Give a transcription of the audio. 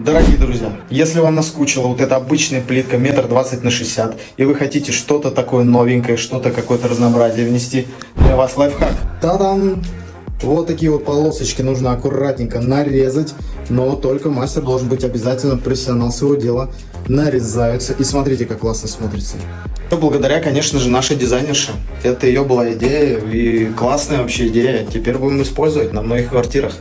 Дорогие друзья, если вам наскучила вот эта обычная плитка 1,20 м на 60 м, и вы хотите что-то такое новенькое, что-то, какое-то разнообразие внести, для вас лайфхак. Та-дам! Вот такие вот полосочки нужно аккуратненько нарезать, но только мастер должен быть обязательно профессионал своего дела. Нарезаются, и смотрите, как классно смотрится. Все благодаря, конечно же, нашей дизайнерше. Это ее была идея, и классная вообще идея. Теперь будем использовать на многих квартирах.